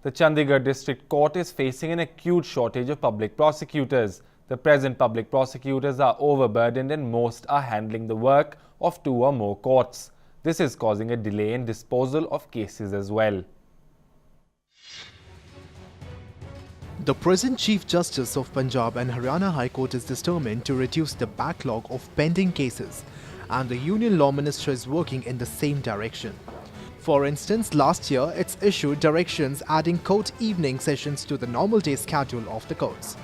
The Chandigarh District Court is facing an acute shortage of public prosecutors. The present public prosecutors are overburdened and most are handling the work of 2 or more courts. This is causing a delay in disposal of cases as well. The present Chief Justice of Punjab and Haryana High Court is determined to reduce the backlog of pending cases, and the Union Law Minister is working in the same direction. For instance, last year it's issued directions adding court evening sessions to the normal day schedule of the courts.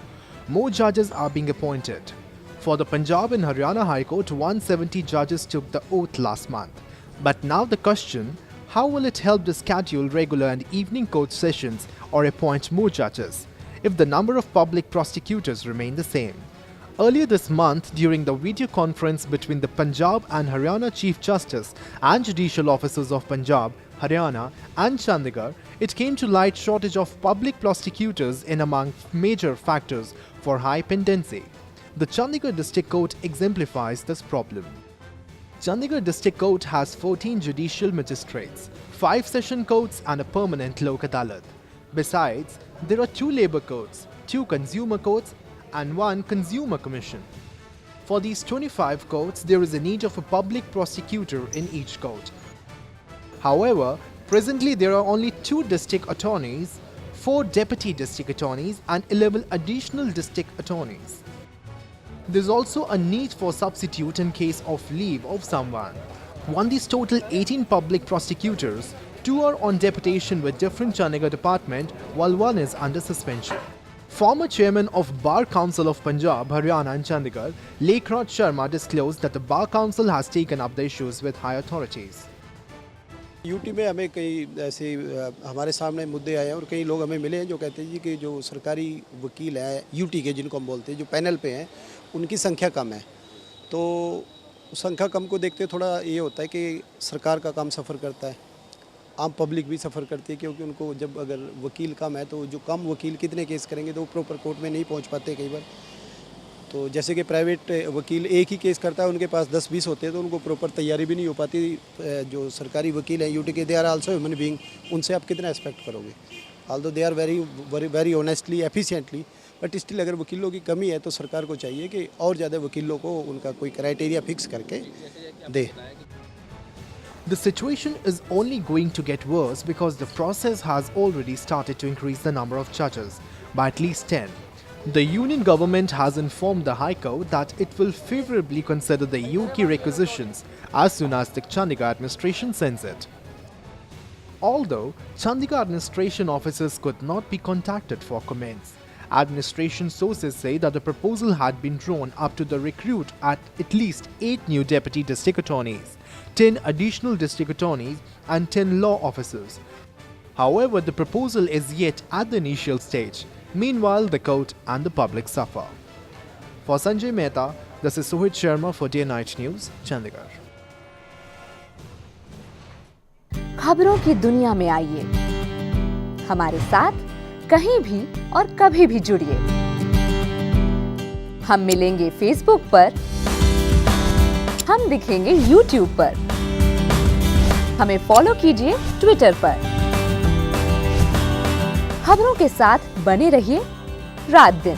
More judges are being appointed. For the Punjab and Haryana High Court, 170 judges took the oath last month. But now the question, how will it help to schedule regular and evening court sessions or appoint more judges if the number of public prosecutors remain the same? Earlier this month, during the video conference between the Punjab and Haryana Chief Justice and judicial officers of Punjab, Haryana and Chandigarh, it came to light shortage of public prosecutors in among major factors for high pendency. The Chandigarh District Court exemplifies this problem. Chandigarh District Court has 14 judicial magistrates, 5 session courts and a permanent Lok Adalat. Besides, there are 2 labour courts, 2 consumer courts and 1 consumer commission. For these 25 courts, there is a need of a public prosecutor in each court. However, presently there are only 2 district attorneys, 4 deputy district attorneys and 11 additional district attorneys. There is also a need for substitute in case of leave of someone. On these total 18 public prosecutors, 2 are on deputation with different Chandigarh department while 1 is under suspension. Former chairman of Bar Council of Punjab, Haryana and Chandigarh, Lekhraj Sharma disclosed that the Bar Council has taken up the issues with high authorities. UT में हमें कई ऐसे हमारे सामने मुद्दे आए हैं और कई लोग हमें मिले हैं जो कहते हैं जी कि जो सरकारी वकील हैं यूटी के जिनको हम बोलते हैं जो पैनल पे हैं उनकी संख्या कम है। तो संख्या कम को देखते थोड़ा ये होता है कि सरकार का काम सफ़र करता है, आम पब्लिक भी सफ़र करती है क्योंकि उनको जब अगर वकील कम है तो जो कम वकील कितने केस करेंगे तो वो प्रॉपर कोर्ट में नहीं पहुंच पाते कई बार। तो जैसे कि प्राइवेट वकील एक ही केस करता है, उनके पास 10-20 होते हैं तो उनको प्रॉपर तैयारी भी नहीं हो पाती। जो सरकारी वकील हैं यूटी के, they are also human being, उनसे आप कितना एक्सपेक्ट करोगे? Although they are very honestly efficiently, but still अगर वकीलों की कमी है तो सरकार को चाहिए कि और ज़्यादा वकीलों को उनका कोई क्राइटेरिया फिक्स करके दे। The situation is only going to get worse because the process has already started to increase the number of judges by at least 10. The union government has informed the High Court that it will favourably consider the UK requisitions as soon as the Chandigarh administration sends it. Although Chandigarh administration officers could not be contacted for comments, administration sources say that the proposal had been drawn up to the recruit at least 8 new deputy district attorneys, 10 additional district attorneys and 10 law officers. However, the proposal is yet at the initial stage. Meanwhile, the court and the public suffer. For Sanjay Mehta, this is Sohit Sharma for Day Night News, Chandigarh. खबरों की दुनिया में आइए, हमारे साथ कहीं भी और कभी भी जुड़िए। हम मिलेंगे फेसबुक पर, हम दिखेंगे यूट्यूब पर, हमें फॉलो कीजिए ट्विटर पर। खबरों के साथ बने रहिए रात दिन।